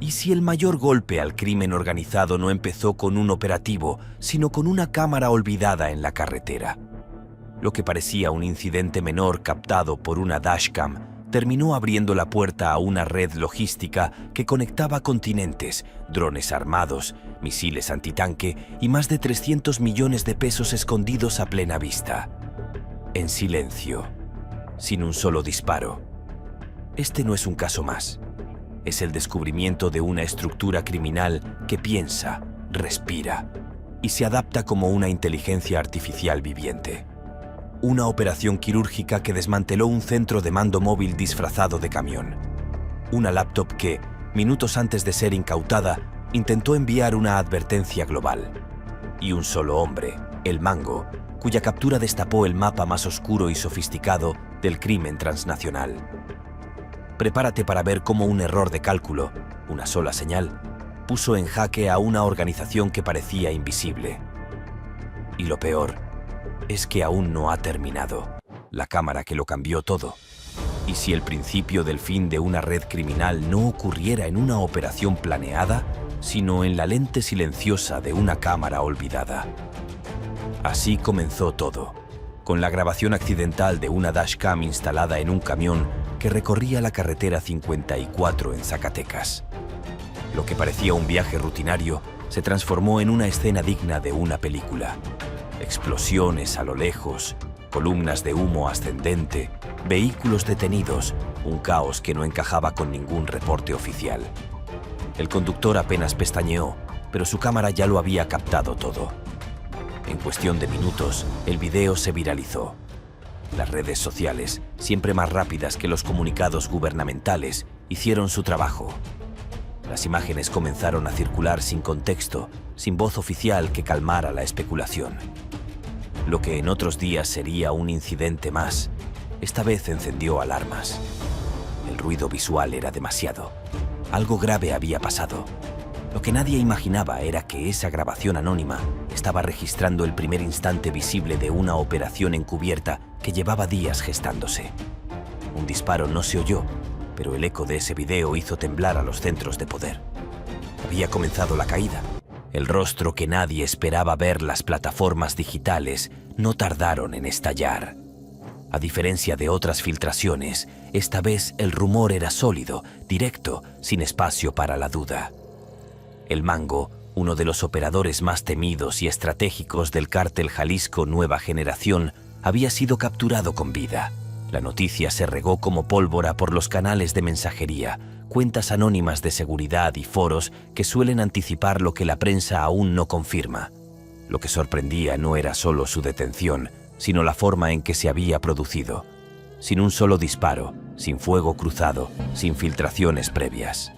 ¿Y si el mayor golpe al crimen organizado no empezó con un operativo, sino con una cámara olvidada en la carretera? Lo que parecía un incidente menor captado por una dashcam terminó abriendo la puerta a una red logística que conectaba continentes, drones armados, misiles antitanque y más de 300 millones de pesos escondidos a plena vista. En silencio, sin un solo disparo. Este no es un caso más. Es el descubrimiento de una estructura criminal que piensa, respira y se adapta como una inteligencia artificial viviente. Una operación quirúrgica que desmanteló un centro de mando móvil disfrazado de camión. Una laptop que, minutos antes de ser incautada, intentó enviar una advertencia global. Y un solo hombre, el Mango, cuya captura destapó el mapa más oscuro y sofisticado del crimen transnacional. Prepárate para ver cómo un error de cálculo, una sola señal, puso en jaque a una organización que parecía invisible. Y lo peor es que aún no ha terminado. La cámara que lo cambió todo. ¿Y si el principio del fin de una red criminal no ocurriera en una operación planeada, sino en la lente silenciosa de una cámara olvidada? Así comenzó todo, con la grabación accidental de una dashcam instalada en un camión que recorría la carretera 54 en Zacatecas. Lo que parecía un viaje rutinario se transformó en una escena digna de una película. Explosiones a lo lejos, columnas de humo ascendente, vehículos detenidos, un caos que no encajaba con ningún reporte oficial. El conductor apenas pestañeó, pero su cámara ya lo había captado todo. En cuestión de minutos, el video se viralizó. Las redes sociales, siempre más rápidas que los comunicados gubernamentales, hicieron su trabajo. Las imágenes comenzaron a circular sin contexto, sin voz oficial que calmara la especulación. Lo que en otros días sería un incidente más, esta vez encendió alarmas. El ruido visual era demasiado. Algo grave había pasado. Lo que nadie imaginaba era que esa grabación anónima estaba registrando el primer instante visible de una operación encubierta que llevaba días gestándose. Un disparo no se oyó, pero el eco de ese video hizo temblar a los centros de poder. Había comenzado la caída. El rostro que nadie esperaba ver, las plataformas digitales, no tardaron en estallar. A diferencia de otras filtraciones, esta vez el rumor era sólido, directo, sin espacio para la duda. El Mango, uno de los operadores más temidos y estratégicos del cártel Jalisco Nueva Generación, había sido capturado con vida. La noticia se regó como pólvora por los canales de mensajería, cuentas anónimas de seguridad y foros que suelen anticipar lo que la prensa aún no confirma. Lo que sorprendía no era solo su detención, sino la forma en que se había producido. Sin un solo disparo, sin fuego cruzado, sin filtraciones previas.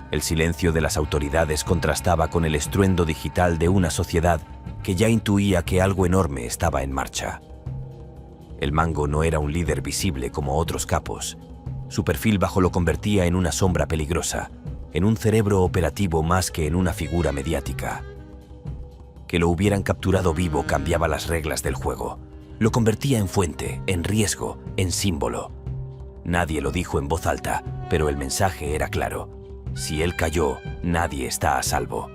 El silencio de las autoridades contrastaba con el estruendo digital de una sociedad que ya intuía que algo enorme estaba en marcha. El Mango no era un líder visible como otros capos. Su perfil bajo lo convertía en una sombra peligrosa, en un cerebro operativo más que en una figura mediática. Que lo hubieran capturado vivo cambiaba las reglas del juego. Lo convertía en fuente, en riesgo, en símbolo. Nadie lo dijo en voz alta, pero el mensaje era claro. Si él cayó, nadie está a salvo.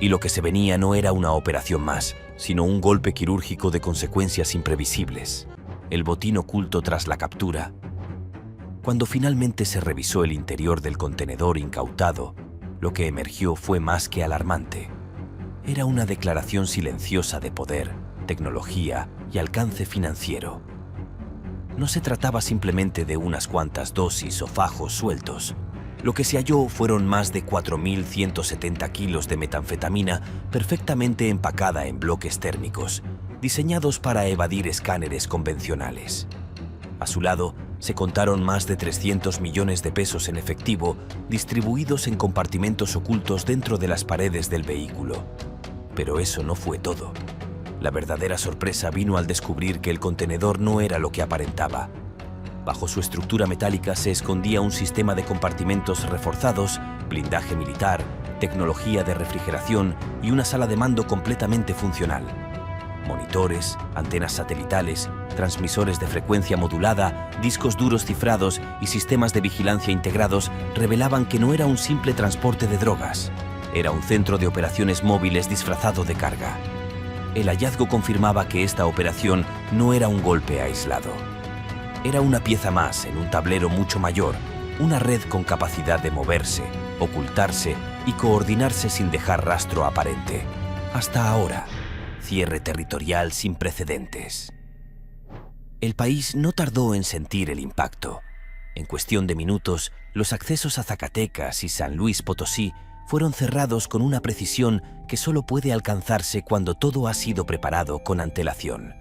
Y lo que se venía no era una operación más, sino un golpe quirúrgico de consecuencias imprevisibles. El botín oculto tras la captura. Cuando finalmente se revisó el interior del contenedor incautado, lo que emergió fue más que alarmante. Era una declaración silenciosa de poder, tecnología y alcance financiero. No se trataba simplemente de unas cuantas dosis o fajos sueltos. Lo que se halló fueron más de 4.170 kilos de metanfetamina perfectamente empacada en bloques térmicos, diseñados para evadir escáneres convencionales. A su lado, se contaron más de 300 millones de pesos en efectivo distribuidos en compartimentos ocultos dentro de las paredes del vehículo. Pero eso no fue todo. La verdadera sorpresa vino al descubrir que el contenedor no era lo que aparentaba. Bajo su estructura metálica se escondía un sistema de compartimentos reforzados, blindaje militar, tecnología de refrigeración y una sala de mando completamente funcional. Monitores, antenas satelitales, transmisores de frecuencia modulada, discos duros cifrados y sistemas de vigilancia integrados revelaban que no era un simple transporte de drogas. Era un centro de operaciones móviles disfrazado de carga. El hallazgo confirmaba que esta operación no era un golpe aislado. Era una pieza más en un tablero mucho mayor, una red con capacidad de moverse, ocultarse y coordinarse sin dejar rastro aparente. Hasta ahora, cierre territorial sin precedentes. El país no tardó en sentir el impacto. En cuestión de minutos, los accesos a Zacatecas y San Luis Potosí fueron cerrados con una precisión que solo puede alcanzarse cuando todo ha sido preparado con antelación.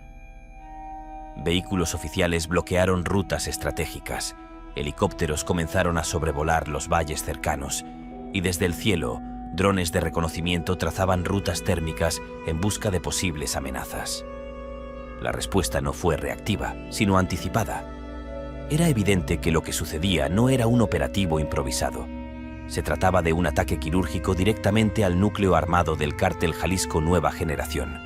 Vehículos oficiales bloquearon rutas estratégicas, helicópteros comenzaron a sobrevolar los valles cercanos y desde el cielo, drones de reconocimiento trazaban rutas térmicas en busca de posibles amenazas. La respuesta no fue reactiva, sino anticipada. Era evidente que lo que sucedía no era un operativo improvisado. Se trataba de un ataque quirúrgico directamente al núcleo armado del cártel Jalisco Nueva Generación.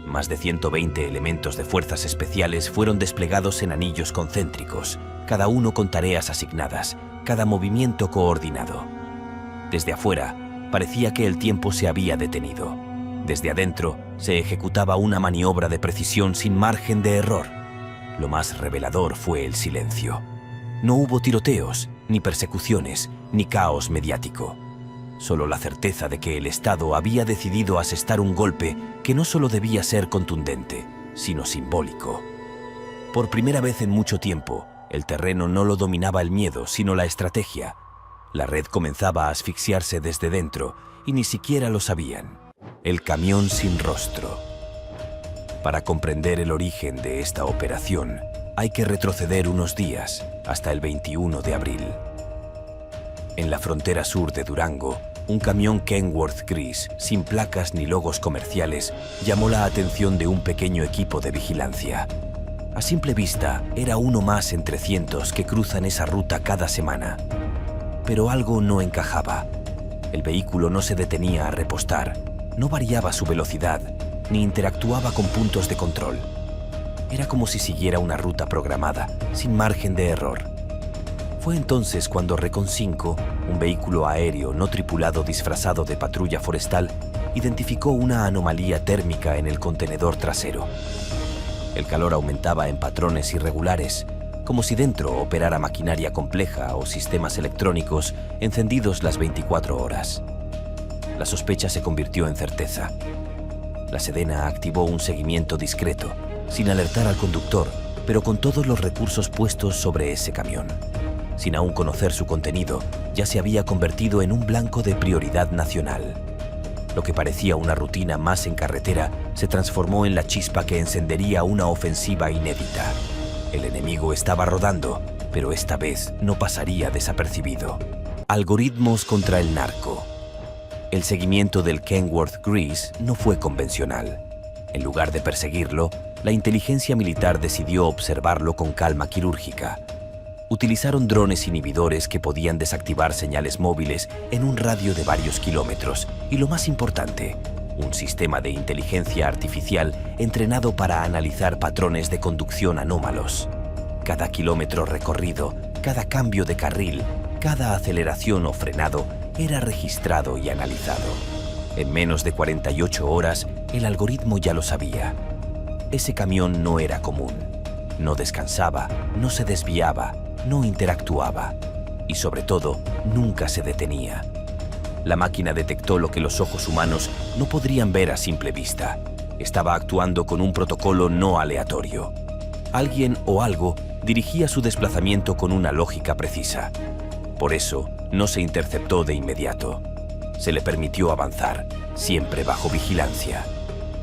Más de 120 elementos de fuerzas especiales fueron desplegados en anillos concéntricos, cada uno con tareas asignadas, cada movimiento coordinado. Desde afuera, parecía que el tiempo se había detenido. Desde adentro, se ejecutaba una maniobra de precisión sin margen de error. Lo más revelador fue el silencio. No hubo tiroteos, ni persecuciones, ni caos mediático. Solo la certeza de que el Estado había decidido asestar un golpe que no solo debía ser contundente, sino simbólico. Por primera vez en mucho tiempo, el terreno no lo dominaba el miedo, sino la estrategia. La red comenzaba a asfixiarse desde dentro y ni siquiera lo sabían. El camión sin rostro. Para comprender el origen de esta operación, hay que retroceder unos días, hasta el 21 de abril. En la frontera sur de Durango, un camión Kenworth gris, sin placas ni logos comerciales, llamó la atención de un pequeño equipo de vigilancia. A simple vista, era uno más entre cientos que cruzan esa ruta cada semana. Pero algo no encajaba. El vehículo no se detenía a repostar, no variaba su velocidad, ni interactuaba con puntos de control. Era como si siguiera una ruta programada, sin margen de error. Fue entonces cuando Recon 5, un vehículo aéreo no tripulado disfrazado de patrulla forestal, identificó una anomalía térmica en el contenedor trasero. El calor aumentaba en patrones irregulares, como si dentro operara maquinaria compleja o sistemas electrónicos encendidos las 24 horas. La sospecha se convirtió en certeza. La Sedena activó un seguimiento discreto, sin alertar al conductor, pero con todos los recursos puestos sobre ese camión. Sin aún conocer su contenido, ya se había convertido en un blanco de prioridad nacional. Lo que parecía una rutina más en carretera se transformó en la chispa que encendería una ofensiva inédita. El enemigo estaba rodando, pero esta vez no pasaría desapercibido. Algoritmos contra el narco. El seguimiento del Kenworth Gris no fue convencional. En lugar de perseguirlo, la inteligencia militar decidió observarlo con calma quirúrgica. Utilizaron drones inhibidores que podían desactivar señales móviles en un radio de varios kilómetros y, lo más importante, un sistema de inteligencia artificial entrenado para analizar patrones de conducción anómalos. Cada kilómetro recorrido, cada cambio de carril, cada aceleración o frenado era registrado y analizado. En menos de 48 horas, el algoritmo ya lo sabía. Ese camión no era común. No descansaba, no se desviaba, no interactuaba y, sobre todo, nunca se detenía. La máquina detectó lo que los ojos humanos no podrían ver a simple vista. Estaba actuando con un protocolo no aleatorio. Alguien o algo dirigía su desplazamiento con una lógica precisa. Por eso, no se interceptó de inmediato. Se le permitió avanzar, siempre bajo vigilancia.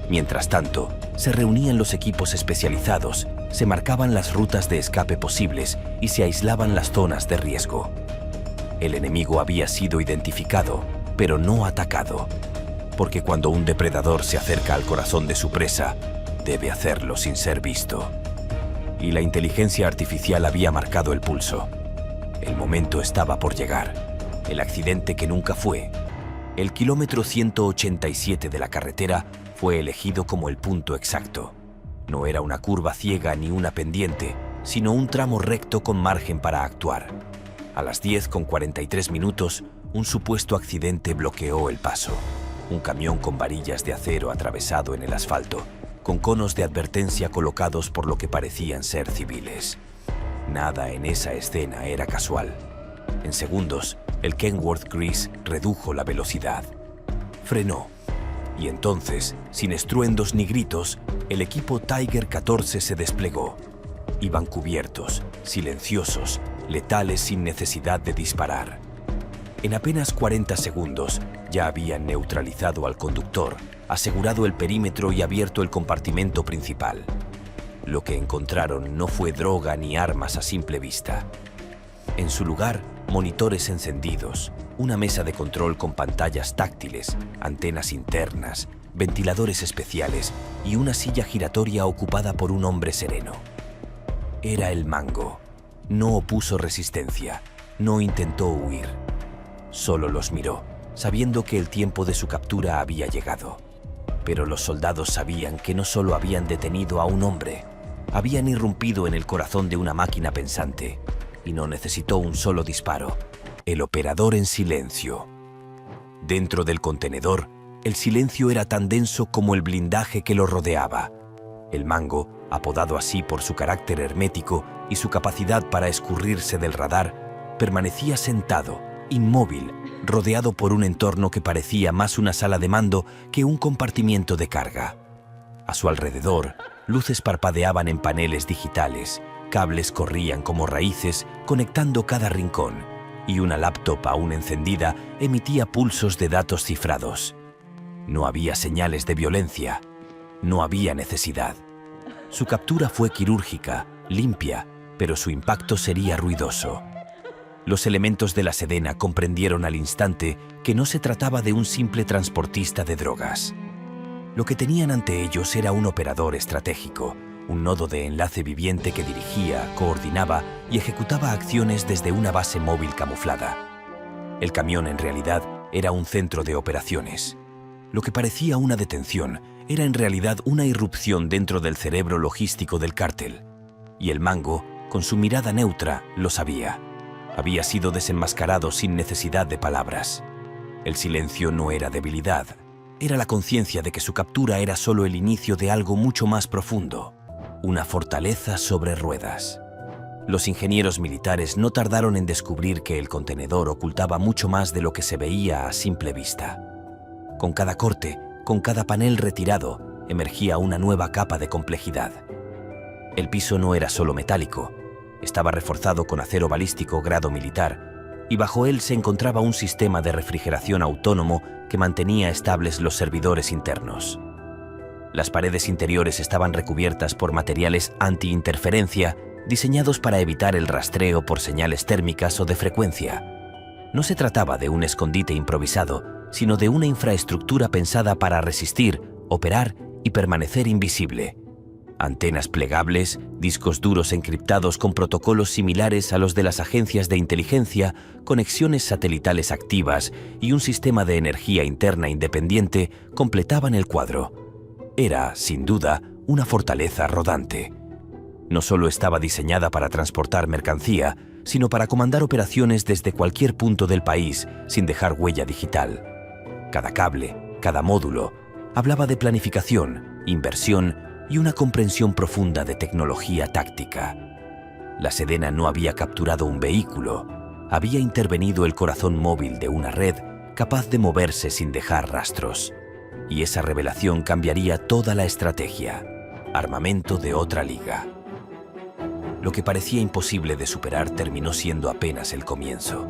Mientras tanto, se reunían los equipos especializados, se marcaban las rutas de escape posibles y se aislaban las zonas de riesgo. El enemigo había sido identificado, pero no atacado, porque cuando un depredador se acerca al corazón de su presa, debe hacerlo sin ser visto. Y la inteligencia artificial había marcado el pulso. El momento estaba por llegar, el accidente que nunca fue. El kilómetro 187 de la carretera fue elegido como el punto exacto. No era una curva ciega ni una pendiente, sino un tramo recto con margen para actuar. A las 10:43, un supuesto accidente bloqueó el paso. Un camión con varillas de acero atravesado en el asfalto, con conos de advertencia colocados por lo que parecían ser civiles. Nada en esa escena era casual. En segundos, el Kenworth gris redujo la velocidad. Frenó. Y entonces, sin estruendos ni gritos, el equipo Tiger 14 se desplegó. Iban cubiertos, silenciosos, letales sin necesidad de disparar. En apenas 40 segundos ya habían neutralizado al conductor, asegurado el perímetro y abierto el compartimento principal. Lo que encontraron no fue droga ni armas a simple vista. En su lugar, monitores encendidos, una mesa de control con pantallas táctiles, antenas internas, ventiladores especiales y una silla giratoria ocupada por un hombre sereno. Era el Mango. No opuso resistencia, no intentó huir. Solo los miró, sabiendo que el tiempo de su captura había llegado. Pero los soldados sabían que no solo habían detenido a un hombre, habían irrumpido en el corazón de una máquina pensante, y no necesitó un solo disparo. El operador en silencio. Dentro del contenedor, el silencio era tan denso como el blindaje que lo rodeaba. El Mango, apodado así por su carácter hermético y su capacidad para escurrirse del radar, permanecía sentado, inmóvil, rodeado por un entorno que parecía más una sala de mando que un compartimiento de carga. A su alrededor, luces parpadeaban en paneles digitales, cables corrían como raíces conectando cada rincón, y una laptop aún encendida emitía pulsos de datos cifrados. No había señales de violencia, no había necesidad. Su captura fue quirúrgica, limpia, pero su impacto sería ruidoso. Los elementos de la Sedena comprendieron al instante que no se trataba de un simple transportista de drogas. Lo que tenían ante ellos era un operador estratégico, un nodo de enlace viviente que dirigía, coordinaba y ejecutaba acciones desde una base móvil camuflada. El camión en realidad era un centro de operaciones. Lo que parecía una detención era en realidad una irrupción dentro del cerebro logístico del cártel. Y el Mango, con su mirada neutra, lo sabía. Había sido desenmascarado sin necesidad de palabras. El silencio no era debilidad, era la conciencia de que su captura era solo el inicio de algo mucho más profundo, una fortaleza sobre ruedas. Los ingenieros militares no tardaron en descubrir que el contenedor ocultaba mucho más de lo que se veía a simple vista. Con cada corte, con cada panel retirado, emergía una nueva capa de complejidad. El piso no era solo metálico, estaba reforzado con acero balístico grado militar, y bajo él se encontraba un sistema de refrigeración autónomo que mantenía estables los servidores internos. Las paredes interiores estaban recubiertas por materiales anti-interferencia diseñados para evitar el rastreo por señales térmicas o de frecuencia. No se trataba de un escondite improvisado, sino de una infraestructura pensada para resistir, operar y permanecer invisible. Antenas plegables, discos duros encriptados con protocolos similares a los de las agencias de inteligencia, conexiones satelitales activas y un sistema de energía interna independiente completaban el cuadro. Era, sin duda, una fortaleza rodante. No solo estaba diseñada para transportar mercancía, sino para comandar operaciones desde cualquier punto del país sin dejar huella digital. Cada cable, cada módulo, hablaba de planificación, inversión y una comprensión profunda de tecnología táctica. La Sedena no había capturado un vehículo, había intervenido el corazón móvil de una red capaz de moverse sin dejar rastros. Y esa revelación cambiaría toda la estrategia. Armamento de otra liga. Lo que parecía imposible de superar terminó siendo apenas el comienzo.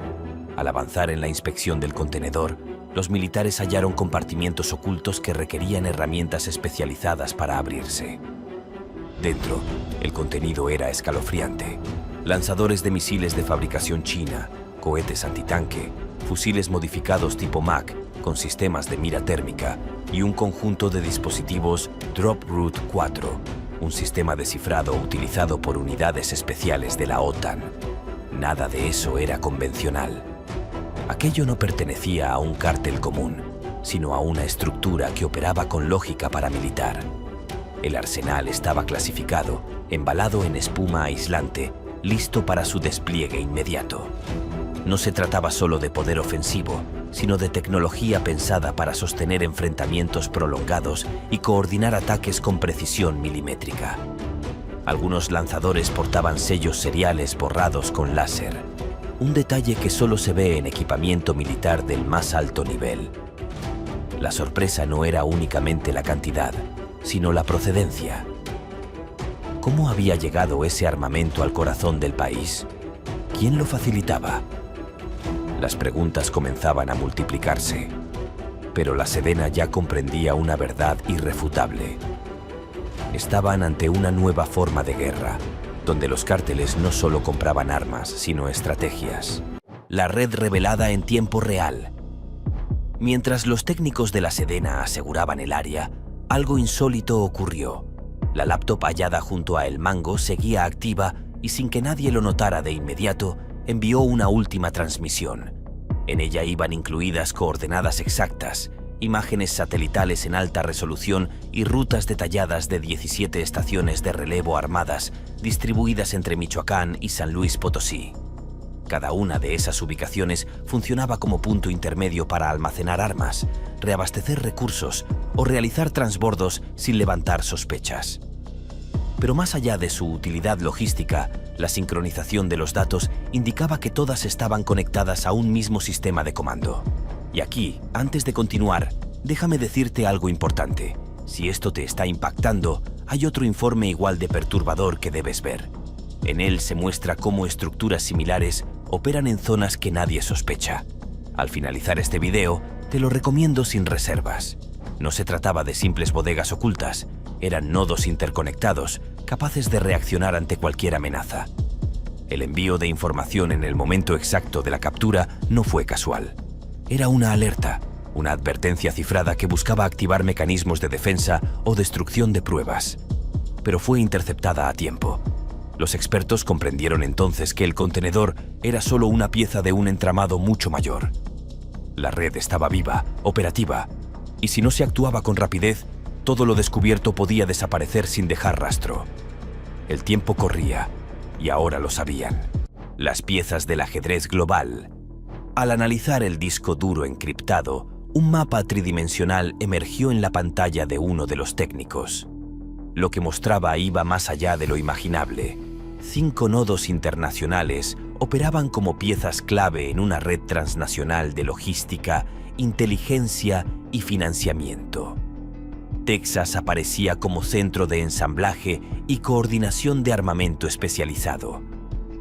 Al avanzar en la inspección del contenedor, los militares hallaron compartimientos ocultos que requerían herramientas especializadas para abrirse. Dentro, el contenido era escalofriante. Lanzadores de misiles de fabricación china, cohetes antitanque, fusiles modificados tipo MAC con sistemas de mira térmica y un conjunto de dispositivos Droproot 4, un sistema de cifrado utilizado por unidades especiales de la OTAN. Nada de eso era convencional. Aquello no pertenecía a un cártel común, sino a una estructura que operaba con lógica paramilitar. El arsenal estaba clasificado, embalado en espuma aislante, listo para su despliegue inmediato. No se trataba solo de poder ofensivo, sino de tecnología pensada para sostener enfrentamientos prolongados y coordinar ataques con precisión milimétrica. Algunos lanzadores portaban sellos seriales borrados con láser, un detalle que solo se ve en equipamiento militar del más alto nivel. La sorpresa no era únicamente la cantidad, sino la procedencia. ¿Cómo había llegado ese armamento al corazón del país? ¿Quién lo facilitaba? Las preguntas comenzaban a multiplicarse, pero la Sedena ya comprendía una verdad irrefutable. Estaban ante una nueva forma de guerra, donde los cárteles no solo compraban armas, sino estrategias. La red revelada en tiempo real. Mientras los técnicos de la Sedena aseguraban el área, algo insólito ocurrió. La laptop hallada junto a El Mango seguía activa y, sin que nadie lo notara de inmediato, envió una última transmisión. En ella iban incluidas coordenadas exactas, imágenes satelitales en alta resolución y rutas detalladas de 17 estaciones de relevo armadas distribuidas entre Michoacán y San Luis Potosí. Cada una de esas ubicaciones funcionaba como punto intermedio para almacenar armas, reabastecer recursos o realizar transbordos sin levantar sospechas. Pero más allá de su utilidad logística, la sincronización de los datos indicaba que todas estaban conectadas a un mismo sistema de comando. Y aquí, antes de continuar, déjame decirte algo importante. Si esto te está impactando, hay otro informe igual de perturbador que debes ver. En él se muestra cómo estructuras similares operan en zonas que nadie sospecha. Al finalizar este video, te lo recomiendo sin reservas. No se trataba de simples bodegas ocultas, eran nodos interconectados, capaces de reaccionar ante cualquier amenaza. El envío de información en el momento exacto de la captura no fue casual. Era una alerta, una advertencia cifrada que buscaba activar mecanismos de defensa o destrucción de pruebas. Pero fue interceptada a tiempo. Los expertos comprendieron entonces que el contenedor era solo una pieza de un entramado mucho mayor. La red estaba viva, operativa, y si no se actuaba con rapidez, todo lo descubierto podía desaparecer sin dejar rastro. El tiempo corría, y ahora lo sabían. Las piezas del ajedrez global. Al analizar el disco duro encriptado, un mapa tridimensional emergió en la pantalla de uno de los técnicos. Lo que mostraba iba más allá de lo imaginable. 5 nodos internacionales operaban como piezas clave en una red transnacional de logística, inteligencia y financiamiento. Texas aparecía como centro de ensamblaje y coordinación de armamento especializado.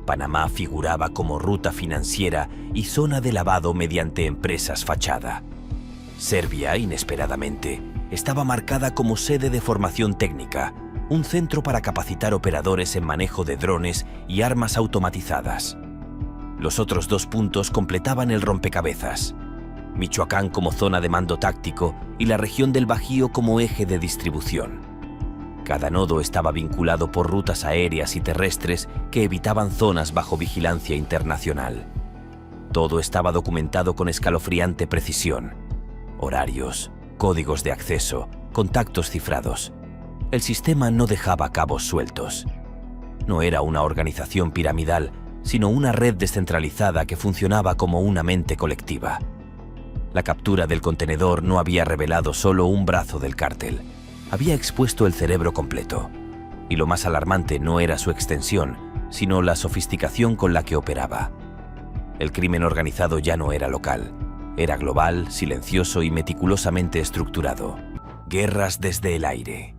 Panamá figuraba como ruta financiera y zona de lavado mediante empresas fachada. Serbia, inesperadamente, estaba marcada como sede de formación técnica, un centro para capacitar operadores en manejo de drones y armas automatizadas. Los otros 2 puntos completaban el rompecabezas. Michoacán como zona de mando táctico y la región del Bajío como eje de distribución. Cada nodo estaba vinculado por rutas aéreas y terrestres que evitaban zonas bajo vigilancia internacional. Todo estaba documentado con escalofriante precisión. Horarios, códigos de acceso, contactos cifrados. El sistema no dejaba cabos sueltos. No era una organización piramidal, sino una red descentralizada que funcionaba como una mente colectiva. La captura del contenedor no había revelado solo un brazo del cártel, había expuesto el cerebro completo. Y lo más alarmante no era su extensión, sino la sofisticación con la que operaba. El crimen organizado ya no era local, era global, silencioso y meticulosamente estructurado. Guerras desde el aire.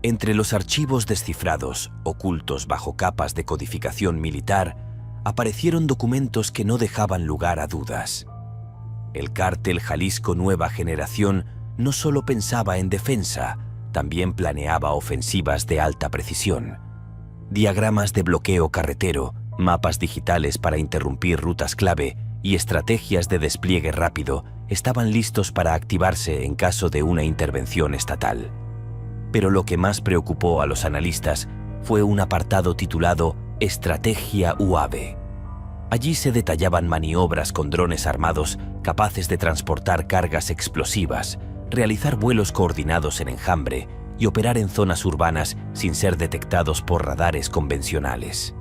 Entre los archivos descifrados, ocultos bajo capas de codificación militar, aparecieron documentos que no dejaban lugar a dudas. El cártel Jalisco Nueva Generación no solo pensaba en defensa, también planeaba ofensivas de alta precisión. Diagramas de bloqueo carretero, mapas digitales para interrumpir rutas clave y estrategias de despliegue rápido estaban listos para activarse en caso de una intervención estatal. Pero lo que más preocupó a los analistas fue un apartado titulado Estrategia UAV. Allí se detallaban maniobras con drones armados capaces de transportar cargas explosivas, realizar vuelos coordinados en enjambre y operar en zonas urbanas sin ser detectados por radares convencionales.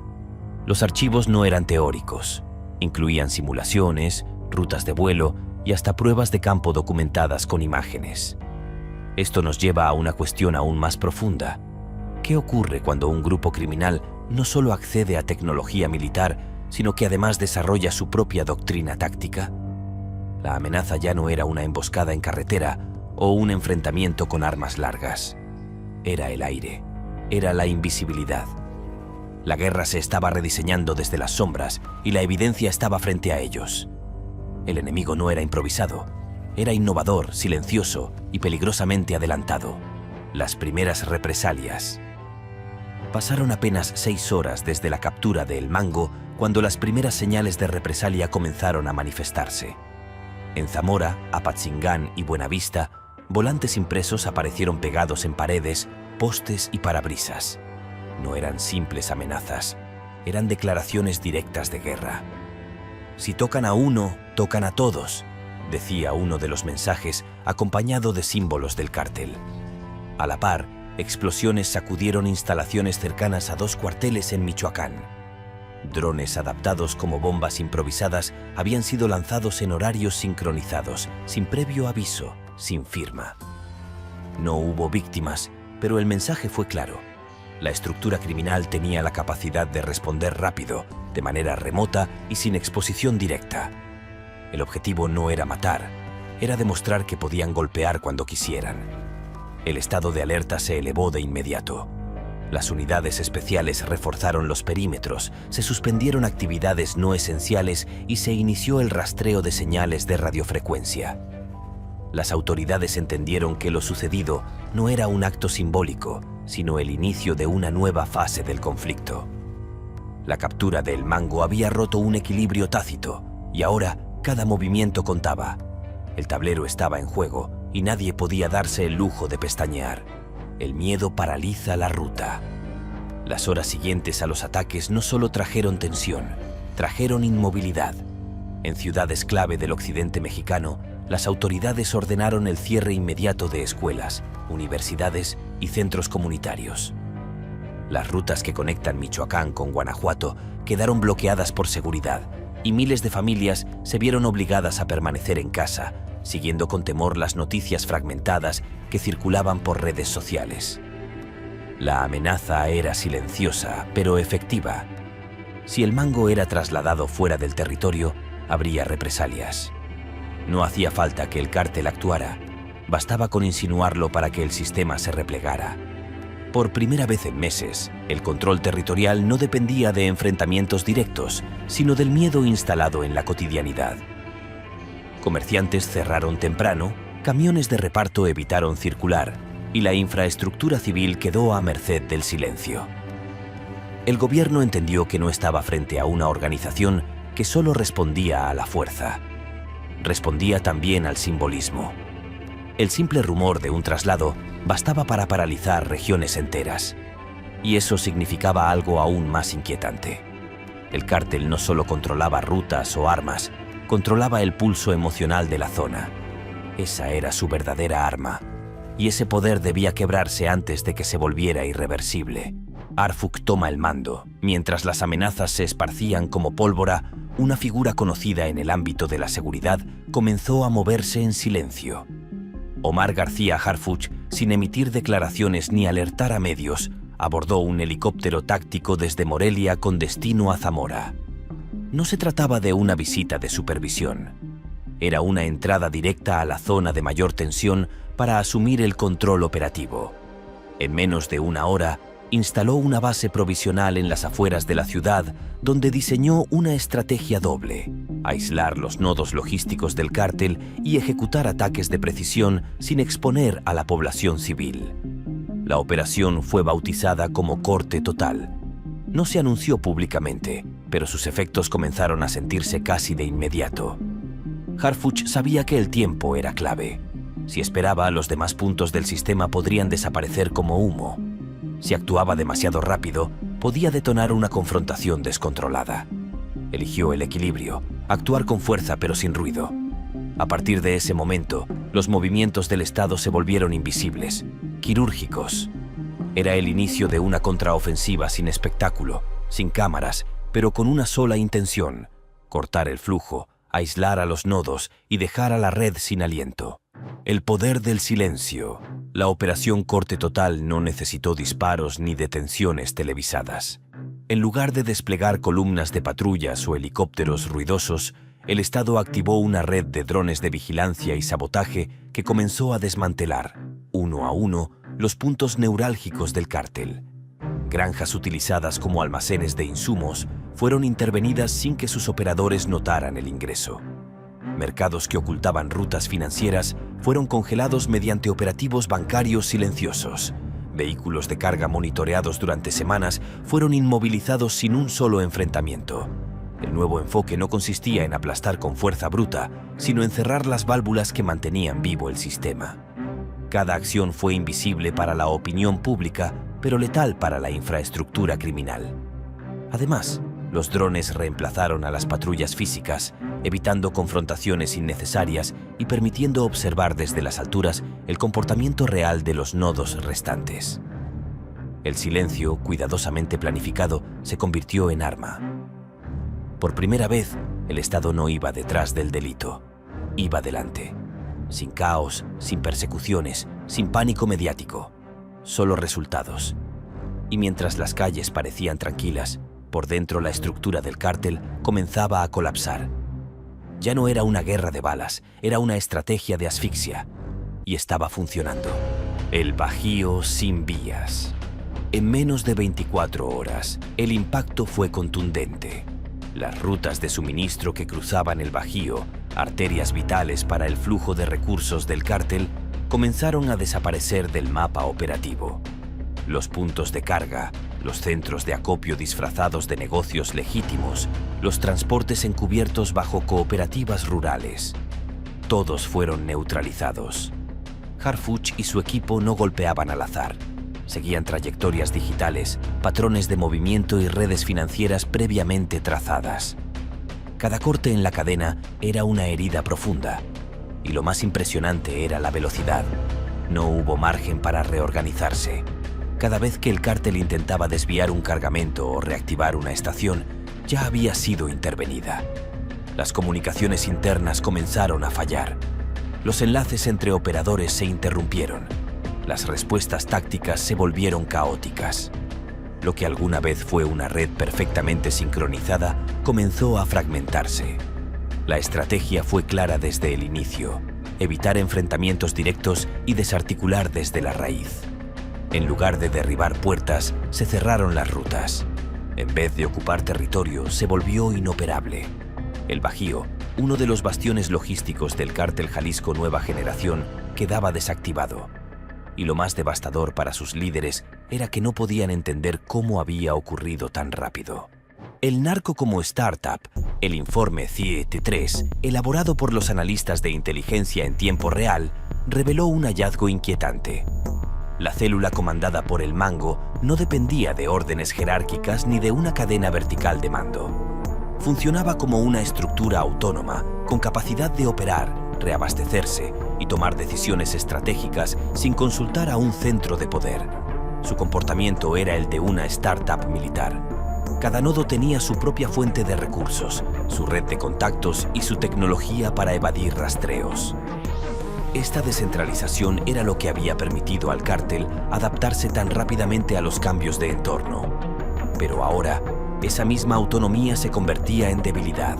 Los archivos no eran teóricos, incluían simulaciones, rutas de vuelo y hasta pruebas de campo documentadas con imágenes. Esto nos lleva a una cuestión aún más profunda. ¿Qué ocurre cuando un grupo criminal no solo accede a tecnología militar, sino que además desarrolla su propia doctrina táctica? La amenaza ya no era una emboscada en carretera o un enfrentamiento con armas largas. Era el aire, era la invisibilidad. La guerra se estaba rediseñando desde las sombras y la evidencia estaba frente a ellos. El enemigo no era improvisado, era innovador, silencioso y peligrosamente adelantado. Las primeras represalias. Pasaron apenas 6 horas desde la captura de El Mango cuando las primeras señales de represalia comenzaron a manifestarse. En Zamora, Apatzingán y Buenavista, volantes impresos aparecieron pegados en paredes, postes y parabrisas. No eran simples amenazas, eran declaraciones directas de guerra. Si tocan a uno, tocan a todos, decía uno de los mensajes, acompañado de símbolos del cártel. A la par, explosiones sacudieron instalaciones cercanas a 2 cuarteles en Michoacán. Drones adaptados como bombas improvisadas habían sido lanzados en horarios sincronizados, sin previo aviso, sin firma. No hubo víctimas, pero el mensaje fue claro. La estructura criminal tenía la capacidad de responder rápido, de manera remota y sin exposición directa. El objetivo no era matar, era demostrar que podían golpear cuando quisieran. El estado de alerta se elevó de inmediato. Las unidades especiales reforzaron los perímetros, se suspendieron actividades no esenciales y se inició el rastreo de señales de radiofrecuencia. Las autoridades entendieron que lo sucedido no era un acto simbólico, sino el inicio de una nueva fase del conflicto. La captura de El Mango había roto un equilibrio tácito y ahora cada movimiento contaba. El tablero estaba en juego y nadie podía darse el lujo de pestañear. El miedo paraliza la ruta. Las horas siguientes a los ataques no solo trajeron tensión, trajeron inmovilidad. En ciudades clave del occidente mexicano, las autoridades ordenaron el cierre inmediato de escuelas, universidades y centros comunitarios. Las rutas que conectan Michoacán con Guanajuato quedaron bloqueadas por seguridad y miles de familias se vieron obligadas a permanecer en casa, siguiendo con temor las noticias fragmentadas que circulaban por redes sociales. La amenaza era silenciosa, pero efectiva. Si El Mango era trasladado fuera del territorio, habría represalias. No hacía falta que el cártel actuara, bastaba con insinuarlo para que el sistema se replegara. Por primera vez en meses, el control territorial no dependía de enfrentamientos directos, sino del miedo instalado en la cotidianidad. Comerciantes cerraron temprano, camiones de reparto evitaron circular y la infraestructura civil quedó a merced del silencio. El gobierno entendió que no estaba frente a una organización que solo respondía a la fuerza. Respondía también al simbolismo. El simple rumor de un traslado bastaba para paralizar regiones enteras. Y eso significaba algo aún más inquietante. El cártel no solo controlaba rutas o armas, controlaba el pulso emocional de la zona. Esa era su verdadera arma. Y ese poder debía quebrarse antes de que se volviera irreversible. Harfuch toma el mando. Mientras las amenazas se esparcían como pólvora, una figura conocida en el ámbito de la seguridad comenzó a moverse en silencio. Omar García Harfuch, sin emitir declaraciones ni alertar a medios, abordó un helicóptero táctico desde Morelia con destino a Zamora. No se trataba de una visita de supervisión. Era una entrada directa a la zona de mayor tensión para asumir el control operativo. En menos de una hora, instaló una base provisional en las afueras de la ciudad, donde diseñó una estrategia doble: aislar los nodos logísticos del cártel y ejecutar ataques de precisión sin exponer a la población civil. La operación fue bautizada como Corte Total. No se anunció públicamente, pero sus efectos comenzaron a sentirse casi de inmediato. Harfuch sabía que el tiempo era clave. Si esperaba, los demás puntos del sistema podrían desaparecer como humo. Si actuaba demasiado rápido, podía detonar una confrontación descontrolada. Eligió el equilibrio, actuar con fuerza pero sin ruido. A partir de ese momento, los movimientos del Estado se volvieron invisibles, quirúrgicos. Era el inicio de una contraofensiva sin espectáculo, sin cámaras, pero con una sola intención: cortar el flujo, aislar a los nodos y dejar a la red sin aliento. El poder del silencio. La operación Corte Total no necesitó disparos ni detenciones televisadas. En lugar de desplegar columnas de patrullas o helicópteros ruidosos, el Estado activó una red de drones de vigilancia y sabotaje que comenzó a desmantelar, uno a uno, los puntos neurálgicos del cártel. Granjas utilizadas como almacenes de insumos fueron intervenidas sin que sus operadores notaran el ingreso. Mercados que ocultaban rutas financieras fueron congelados mediante operativos bancarios silenciosos. Vehículos de carga monitoreados durante semanas fueron inmovilizados sin un solo enfrentamiento. El nuevo enfoque no consistía en aplastar con fuerza bruta, sino en cerrar las válvulas que mantenían vivo el sistema. Cada acción fue invisible para la opinión pública, pero letal para la infraestructura criminal. Además, los drones reemplazaron a las patrullas físicas, evitando confrontaciones innecesarias y permitiendo observar desde las alturas el comportamiento real de los nodos restantes. El silencio, cuidadosamente planificado, se convirtió en arma. Por primera vez, el Estado no iba detrás del delito, iba delante. Sin caos, sin persecuciones, sin pánico mediático, solo resultados. Y mientras las calles parecían tranquilas, por dentro la estructura del cártel comenzaba a colapsar. Ya no era una guerra de balas, era una estrategia de asfixia. Y estaba funcionando. El Bajío sin vías. En menos de 24 horas, el impacto fue contundente. Las rutas de suministro que cruzaban el Bajío, arterias vitales para el flujo de recursos del cártel, comenzaron a desaparecer del mapa operativo. Los puntos de carga, los centros de acopio disfrazados de negocios legítimos, los transportes encubiertos bajo cooperativas rurales. Todos fueron neutralizados. Harfuch y su equipo no golpeaban al azar. Seguían trayectorias digitales, patrones de movimiento y redes financieras previamente trazadas. Cada corte en la cadena era una herida profunda. Y lo más impresionante era la velocidad. No hubo margen para reorganizarse. Cada vez que el cártel intentaba desviar un cargamento o reactivar una estación, ya había sido intervenida. Las comunicaciones internas comenzaron a fallar. Los enlaces entre operadores se interrumpieron. Las respuestas tácticas se volvieron caóticas. Lo que alguna vez fue una red perfectamente sincronizada comenzó a fragmentarse. La estrategia fue clara desde el inicio: evitar enfrentamientos directos y desarticular desde la raíz. En lugar de derribar puertas, se cerraron las rutas. En vez de ocupar territorio, se volvió inoperable. El Bajío, uno de los bastiones logísticos del cártel Jalisco Nueva Generación, quedaba desactivado. Y lo más devastador para sus líderes era que no podían entender cómo había ocurrido tan rápido. El narco como startup, el informe CIET-3, elaborado por los analistas de inteligencia en tiempo real, reveló un hallazgo inquietante. La célula comandada por el Mango no dependía de órdenes jerárquicas ni de una cadena vertical de mando. Funcionaba como una estructura autónoma, con capacidad de operar, reabastecerse y tomar decisiones estratégicas sin consultar a un centro de poder. Su comportamiento era el de una startup militar. Cada nodo tenía su propia fuente de recursos, su red de contactos y su tecnología para evadir rastreos. Esta descentralización era lo que había permitido al cártel adaptarse tan rápidamente a los cambios de entorno. Pero ahora, esa misma autonomía se convertía en debilidad.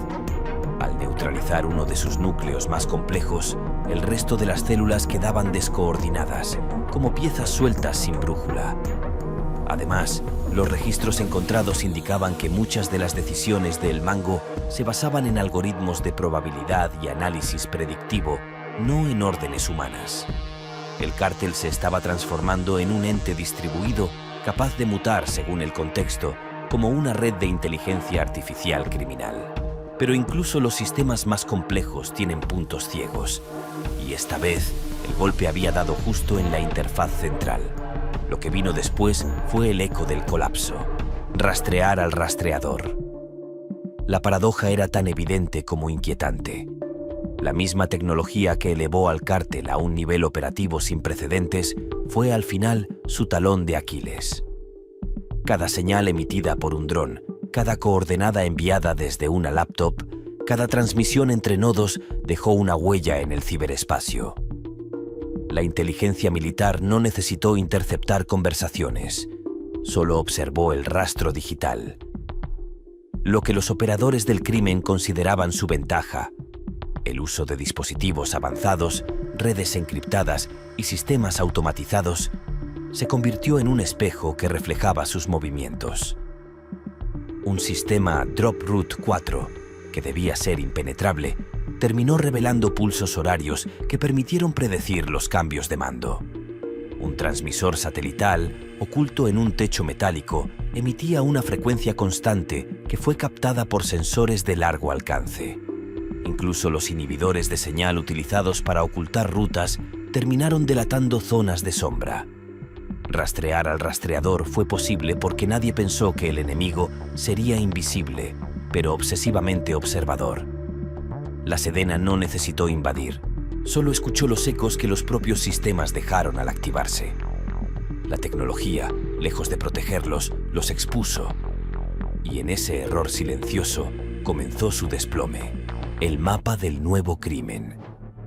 Al neutralizar uno de sus núcleos más complejos, el resto de las células quedaban descoordinadas, como piezas sueltas sin brújula. Además, los registros encontrados indicaban que muchas de las decisiones del Mango se basaban en algoritmos de probabilidad y análisis predictivo, no en órdenes humanas. El cártel se estaba transformando en un ente distribuido capaz de mutar según el contexto, como una red de inteligencia artificial criminal. Pero incluso los sistemas más complejos tienen puntos ciegos, y esta vez el golpe había dado justo en la interfaz central. Lo que vino después fue el eco del colapso: rastrear al rastreador. La paradoja era tan evidente como inquietante. La misma tecnología que elevó al cártel a un nivel operativo sin precedentes fue al final su talón de Aquiles. Cada señal emitida por un dron, cada coordenada enviada desde una laptop, cada transmisión entre nodos dejó una huella en el ciberespacio. La inteligencia militar no necesitó interceptar conversaciones, solo observó el rastro digital. Lo que los operadores del crimen consideraban su ventaja, el uso de dispositivos avanzados, redes encriptadas y sistemas automatizados, se convirtió en un espejo que reflejaba sus movimientos. Un sistema Drop Root 4, que debía ser impenetrable, terminó revelando pulsos horarios que permitieron predecir los cambios de mando. Un transmisor satelital, oculto en un techo metálico, emitía una frecuencia constante que fue captada por sensores de largo alcance. Incluso los inhibidores de señal utilizados para ocultar rutas terminaron delatando zonas de sombra. Rastrear al rastreador fue posible porque nadie pensó que el enemigo sería invisible, pero obsesivamente observador. La Sedena no necesitó invadir, solo escuchó los ecos que los propios sistemas dejaron al activarse. La tecnología, lejos de protegerlos, los expuso. Y en ese error silencioso comenzó su desplome. El mapa del nuevo crimen.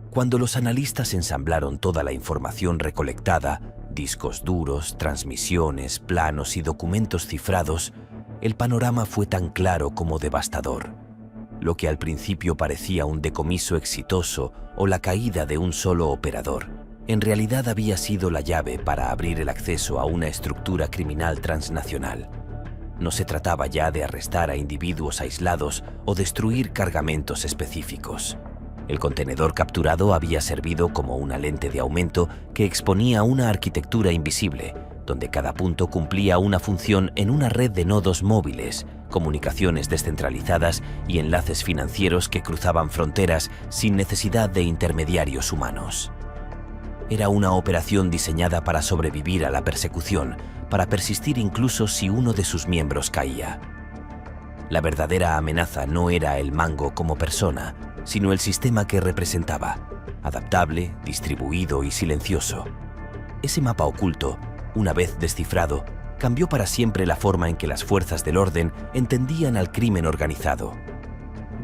Cuando los analistas ensamblaron toda la información recolectada, discos duros, transmisiones, planos y documentos cifrados, el panorama fue tan claro como devastador. Lo que al principio parecía un decomiso exitoso o la caída de un solo operador, en realidad había sido la llave para abrir el acceso a una estructura criminal transnacional. No se trataba ya de arrestar a individuos aislados o destruir cargamentos específicos. El contenedor capturado había servido como una lente de aumento que exponía una arquitectura invisible, donde cada punto cumplía una función en una red de nodos móviles, comunicaciones descentralizadas y enlaces financieros que cruzaban fronteras sin necesidad de intermediarios humanos. Era una operación diseñada para sobrevivir a la persecución, para persistir incluso si uno de sus miembros caía. La verdadera amenaza no era el Mango como persona, sino el sistema que representaba, adaptable, distribuido y silencioso. Ese mapa oculto, una vez descifrado, cambió para siempre la forma en que las fuerzas del orden entendían al crimen organizado.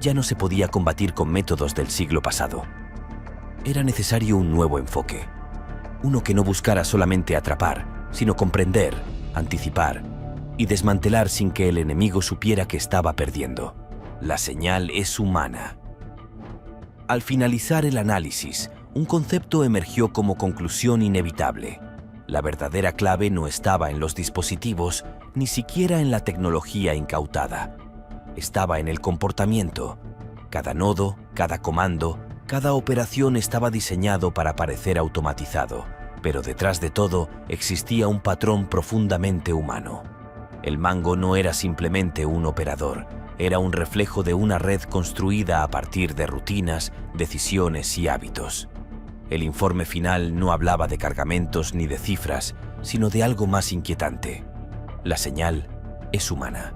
Ya no se podía combatir con métodos del siglo pasado. Era necesario un nuevo enfoque, uno que no buscara solamente atrapar, sino comprender, anticipar y desmantelar sin que el enemigo supiera que estaba perdiendo. La señal es humana. Al finalizar el análisis, un concepto emergió como conclusión inevitable. La verdadera clave no estaba en los dispositivos, ni siquiera en la tecnología incautada. Estaba en el comportamiento. Cada nodo, cada comando, cada operación estaba diseñado para parecer automatizado, pero detrás de todo existía un patrón profundamente humano. El Mango no era simplemente un operador, era un reflejo de una red construida a partir de rutinas, decisiones y hábitos. El informe final no hablaba de cargamentos ni de cifras, sino de algo más inquietante. La señal es humana.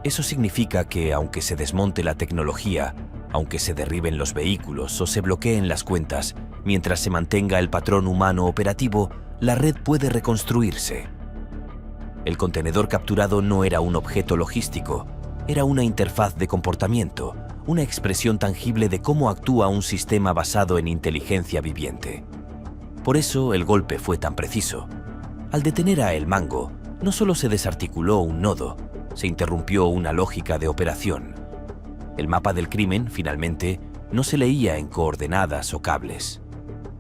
Eso significa que, aunque se desmonte la tecnología, aunque se derriben los vehículos o se bloqueen las cuentas, mientras se mantenga el patrón humano operativo, la red puede reconstruirse. El contenedor capturado no era un objeto logístico, era una interfaz de comportamiento, una expresión tangible de cómo actúa un sistema basado en inteligencia viviente. Por eso el golpe fue tan preciso. Al detener a El Mango, no solo se desarticuló un nodo, se interrumpió una lógica de operación. El mapa del crimen, finalmente, no se leía en coordenadas o cables.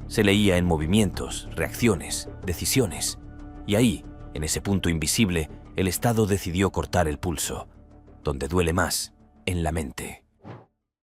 Se leía en movimientos, reacciones, decisiones. Y ahí, en ese punto invisible, el Estado decidió cortar el pulso. Donde duele más, en la mente.